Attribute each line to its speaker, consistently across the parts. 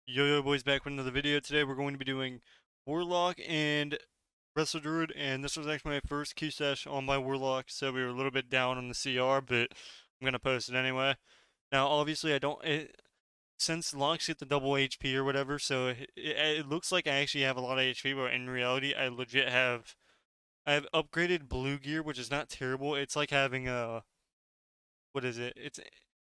Speaker 1: Yo boys, back with another video. Today we're going to be doing Warlock and Wrestle Druid, and this was actually my first Q sesh on my Warlock, so we were a little bit down on the CR, but I'm gonna post it anyway. Now obviously I don't since Locks get the double HP or whatever, so it looks like I actually have a lot of HP, but in reality I legit have upgraded blue gear, which is not terrible. It's like having a what is it?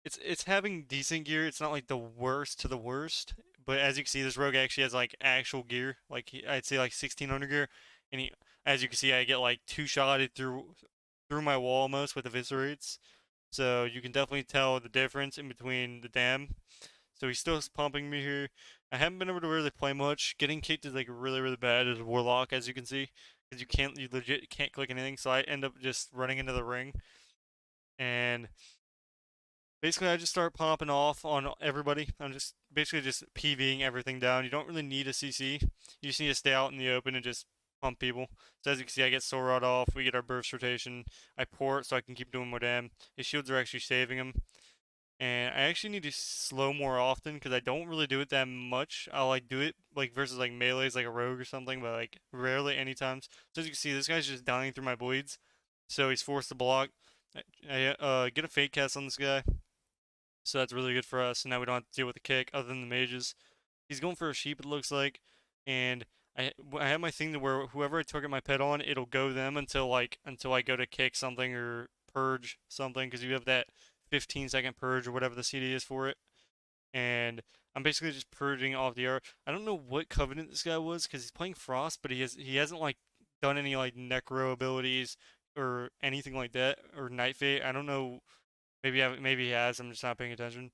Speaker 1: It's having decent gear. It's not like the worst to the worst, but as you can see, this rogue actually has like actual gear. Like I'd say like 1600 gear, and as you can see, I get like two shotted through my wall almost with eviscerates. So you can definitely tell the difference in between the dam. So he's still pumping me here. I haven't been able to really play much. Getting kicked is like really bad as a warlock, as you can see, because you legit can't click anything. So I end up just running into the ring and basically, I just start popping off on everybody. I'm just basically just PVing everything down. You don't really need a CC. You just need to stay out in the open and just pump people. So as you can see, I get Soul Rod off. We get our burst rotation. I port so I can keep doing more damage. His shields are actually saving him. And I actually need to slow more often because I don't really do it that much. I'll like do it like versus like melees like a rogue or something, but like rarely any times. So as you can see, this guy's just dying through my bleeds. So he's forced to block. I get a fake cast on this guy. So that's really good for us. And now we don't have to deal with the kick other than the mages. He's going for a sheep, it looks like. And I have my thing to where whoever I target my pet on, it'll go them until I go to kick something or purge something because you have that 15-second purge or whatever the CD is for it. And I'm basically just purging off the air. I don't know what covenant this guy was because he's playing Frost, but he hasn't like done any like necro abilities or anything like that or Night Fate. I don't know. Maybe he has. I'm just not paying attention.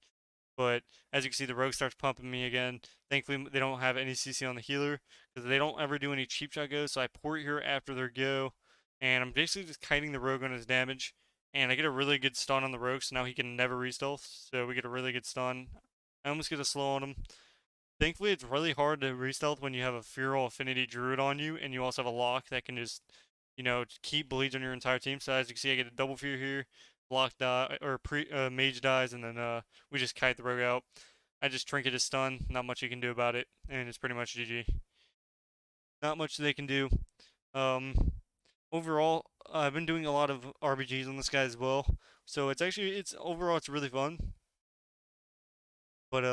Speaker 1: But as you can see, the rogue starts pumping me again. Thankfully, they don't have any CC on the healer because they don't ever do any cheap shot goes. So I port here after their go, and I'm basically just kiting the rogue on his damage. And I get a really good stun on the rogue, so now he can never re-stealth. So we get a really good stun. I almost get a slow on him. Thankfully, it's really hard to re-stealth when you have a Feral Affinity Druid on you, and you also have a lock that can just, keep bleeds on your entire team. So as you can see, I get a double fear here, lock die or mage dies, and then we just kite the rogue out. I just trinket his stun. Not much you can do about it, and it's pretty much GG. Not much they can do. Um, Overall, I've been doing a lot of RBGs on this guy as well, so it's overall it's really fun. But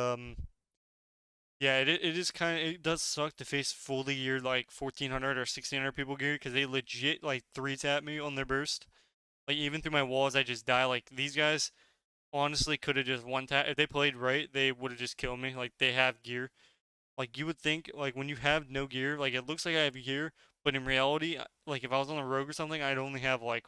Speaker 1: yeah, it is kind of it does suck to face fully geared like 1400 or 1600 people geared because they legit like three tap me on their burst. Like even through my walls, I just die. Like these guys honestly could have just one tap if they played right. They would have just killed me. Like they have gear. Like you would think like when you have no gear, like it looks like I have gear, but in reality, like if I was on a rogue or something, I'd only have like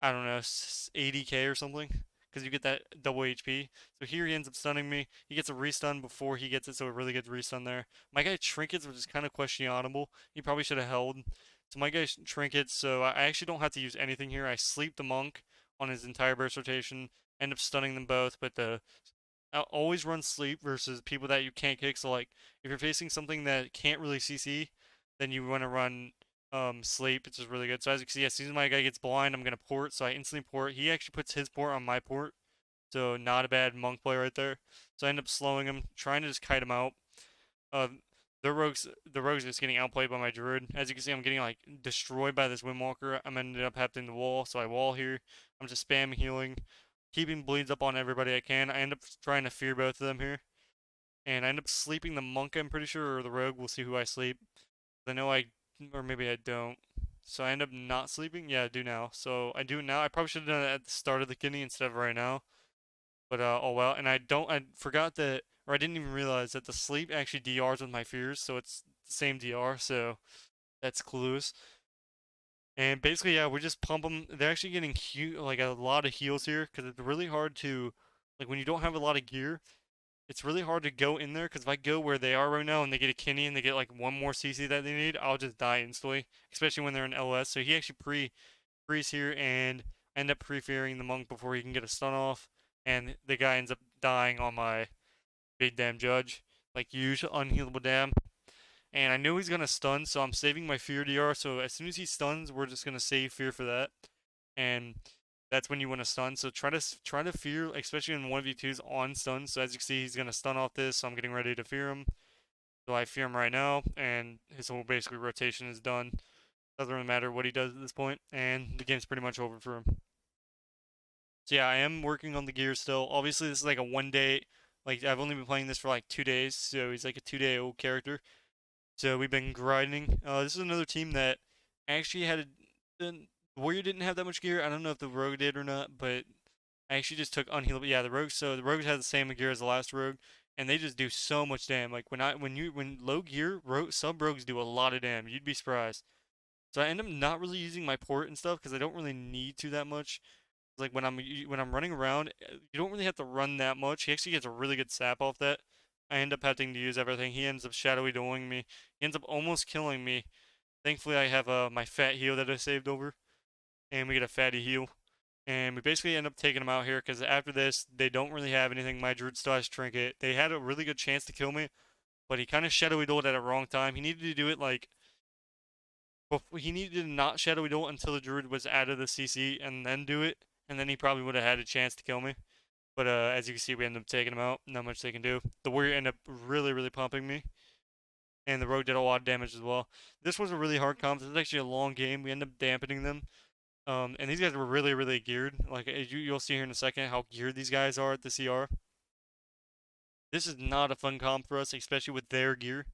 Speaker 1: I don't know, 80k or something, because you get that double HP. So here he ends up stunning me. He gets a restun before he gets it, so a really good restun there. My guy trinkets, which is kind of questionable. He probably should have held. So my guy trinkets, so I actually don't have to use anything here. I sleep the monk on his entire burst rotation, end up stunning them both, but I always run sleep versus people that you can't kick. So like if you're facing something that can't really CC, then you want to run sleep, which is really good. So as you can see, as soon as my guy gets blind, I'm gonna port. So I instantly port. He actually puts his port on my port. So not a bad monk play right there. So I end up slowing him, trying to just kite him out. Uh, the rogue's just getting outplayed by my druid. As you can see, I'm getting like destroyed by this windwalker. I'm ended up happening the wall, so I wall here. I'm just spam healing, keeping bleeds up on everybody I can. I end up trying to fear both of them here, and I end up sleeping the monk. I'm pretty sure, or the rogue. We'll see who I sleep. I know or maybe I don't. So I end up not sleeping. Yeah, I do now. So I do now. I probably should have done it at the start of the kidney instead of right now. But oh well. And I forgot that, or I didn't even realize that the sleep actually DRs with my fears. So it's the same DR. So that's clues. And basically, yeah, we just pump them. They're actually getting like a lot of heals here because it's really hard to, like when you don't have a lot of gear, it's really hard to go in there because if I go where they are right now and they get a Kinney and they get like one more CC that they need, I'll just die instantly, especially when they're in LS. So he actually frees here and end up pre-fearing the monk before he can get a stun off, and the guy ends up dying on my big damn judge, like huge unhealable damn. And I knew he's gonna stun, so I'm saving my fear DR. So as soon as he stuns, we're just gonna save fear for that. And that's when you want to stun. So try to fear, especially in 1v2s on stun. So as you can see, he's gonna stun off this, so I'm getting ready to fear him. So I fear him right now, and his whole basically rotation is done. Doesn't really matter what he does at this point, and the game's pretty much over for him. So yeah, I am working on the gear still. Obviously, this is like a 1 day. Like I've only been playing this for like 2 days, so he's like a 2 day old character. So we've been grinding. This is another team that actually had the Warrior didn't have that much gear. I don't know if the Rogue did or not, but I actually just took unhealable. Yeah, the Rogue. So the Rogues had the same gear as the last Rogue, and they just do so much damage. Like when low gear, sub Rogues do a lot of damage. You'd be surprised. So I end up not really using my port and stuff because I don't really need to that much. Like when I'm running around, you don't really have to run that much. He actually gets a really good sap off that. I end up having to use everything. He ends up shadowy doing me. He ends up almost killing me. Thankfully, I have my fat heal that I saved over, and we get a fatty heal. And we basically end up taking him out here because after this, they don't really have anything. My Druid still has Trinket. They had a really good chance to kill me, but he kind of shadowy doled at a wrong time. He needed to do it like he needed to not shadowy dole until the Druid was out of the CC and then do it, and then he probably would have had a chance to kill me. But as you can see, we end up taking him out. Not much they can do. The Warrior ended up really pumping me, and the Rogue did a lot of damage as well. This was a really hard comp. This is actually a long game. We end up dampening them. And these guys were really geared. Like you'll see here in a second how geared these guys are at the CR. This is not a fun comp for us, especially with their gear.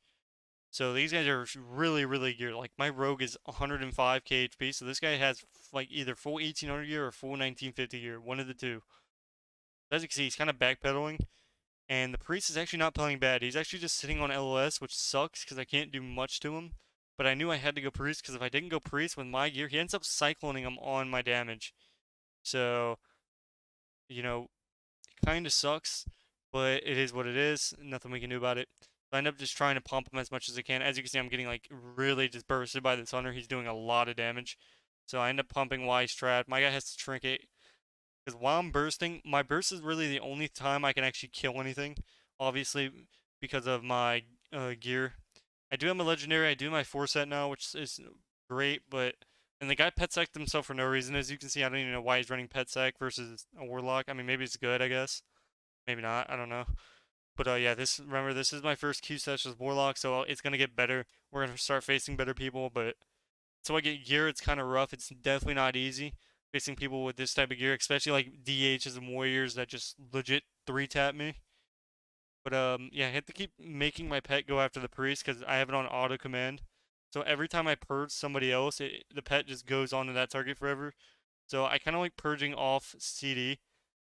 Speaker 1: So these guys are really geared. Like my Rogue is 105k HP, so this guy has like either full 1800 gear or full 1950 gear, one of the two. As you can see, he's kind of backpedaling, and the Priest is actually not playing bad. He's actually just sitting on LOS, which sucks because I can't do much to him. But I knew I had to go Priest because if I didn't go Priest with my gear, he ends up cycloning him on my damage. So, you know, it kind of sucks, but it is what it is. Nothing we can do about it. So I end up just trying to pump him as much as I can. As you can see, I'm getting like really just bursted by this hunter. He's doing a lot of damage. So I end up pumping while he's trapped. My guy has to trinket. Because while I'm bursting, my burst is really the only time I can actually kill anything. Obviously, because of my gear. I do have my legendary. I do my 4 set now, which is great, but. And the guy pet sacked himself for no reason. As you can see, I don't even know why he's running pet sack versus a warlock. I mean, maybe it's good, I guess. Maybe not. I don't know. But yeah, remember this is my first Q session as Warlock, so it's gonna get better. We're gonna start facing better people, but until I get gear, it's kind of rough. It's definitely not easy facing people with this type of gear, especially like DHs and warriors that just legit 3 tap me. But yeah, I have to keep making my pet go after the priest because I have it on auto command. So every time I purge somebody else, the pet just goes onto that target forever. So I kind of like purging off CD,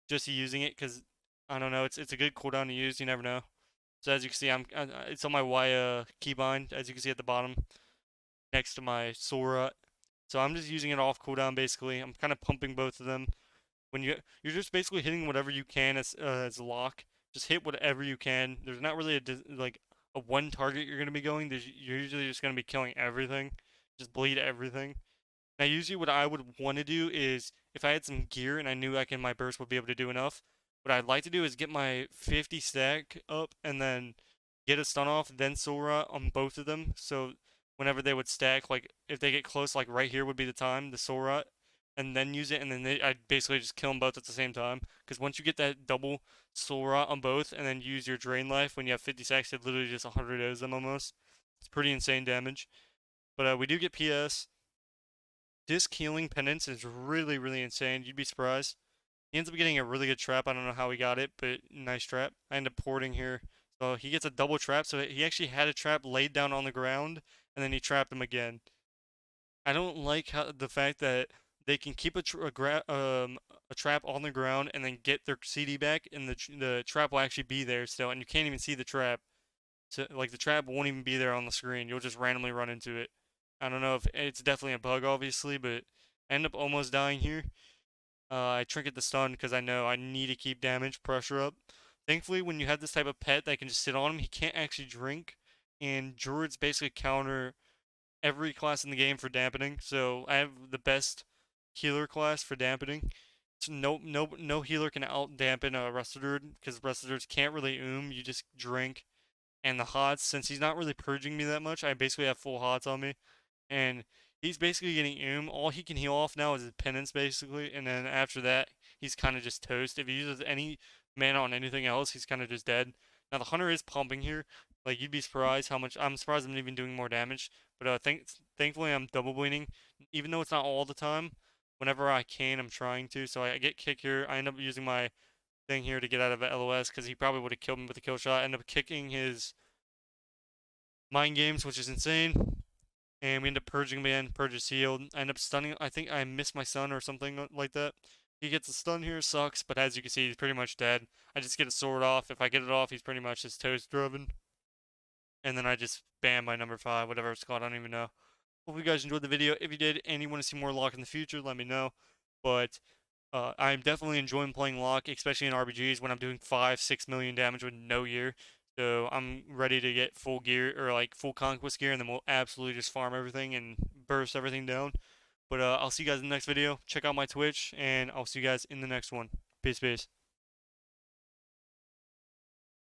Speaker 1: just using it because I don't know. It's a good cooldown to use. You never know. So as you can see, it's on my Y keybind. As you can see at the bottom, next to my Sora. So I'm just using it off cooldown basically. I'm kind of pumping both of them. When you're just basically hitting whatever you can as lock. Just hit whatever you can. There's not really like a one target you're gonna be going. You're usually just gonna be killing everything. Just bleed everything. Now, usually what I would want to do is, if I had some gear and I knew my burst would be able to do enough, what I'd like to do is get my 50 stack up and then get a stun off, then Sora on both of them. So whenever they would stack, like if they get close, like right here would be the time, the Sora, and then use it, and then I'd basically just kill them both at the same time. Because once you get that double Sora on both, and then use your Drain Life when you have 50 stacks, it literally just 100 O's them almost. It's pretty insane damage. But we do get PS. Disc healing penance is really insane. You'd be surprised. He ends up getting a really good trap. I don't know how he got it, but nice trap. I end up porting here. So he gets a double trap. So he actually had a trap laid down on the ground, and then he trapped him again. I don't like the fact that they can keep a trap on the ground and then get their CD back, and the trap will actually be there still, and you can't even see the trap. So like the trap won't even be there on the screen. You'll just randomly run into it. I don't know if it's definitely a bug, obviously, but I end up almost dying here. I trinket the stun because I know I need to keep damage pressure up. Thankfully, when you have this type of pet that can just sit on him, he can't actually drink, and druids basically counter every class in the game for dampening. So I have the best healer class for dampening. So no healer can out dampen a Rusted Druid because Rusted Druids can't really you just drink. And the HOTS, since he's not really purging me that much, I basically have full HOTS on me. And he's basically getting All he can heal off now is his penance, basically, and then after that, he's kind of just toast. If he uses any mana on anything else, he's kind of just dead. Now the hunter is pumping here. Like you'd be surprised how much. I'm surprised I'm even doing more damage. But thankfully I'm double bleeding, even though it's not all the time. Whenever I can, I'm trying to. So I get kick here. I end up using my thing here to get out of LOS because he probably would have killed me with a kill shot. I end up kicking his mind games, which is insane. And we end up purging him again. Purge is healed. I end up stunning. I think I missed my stun or something like that. He gets a stun here, sucks, but as you can see, he's pretty much dead. I just get a sword off. If I get it off, he's pretty much just toast driven. And then I just bam my number 5, whatever it's called, I don't even know. Hope you guys enjoyed the video. If you did and you want to see more Lock in the future, let me know. But I'm definitely enjoying playing Lock, especially in RBGs when I'm doing 5, 6 million damage with no gear. So I'm ready to get full gear or like full conquest gear, and then we'll absolutely just farm everything and burst everything down. But I'll see you guys in the next video. Check out my Twitch, and I'll see you guys in the next one. Peace, peace.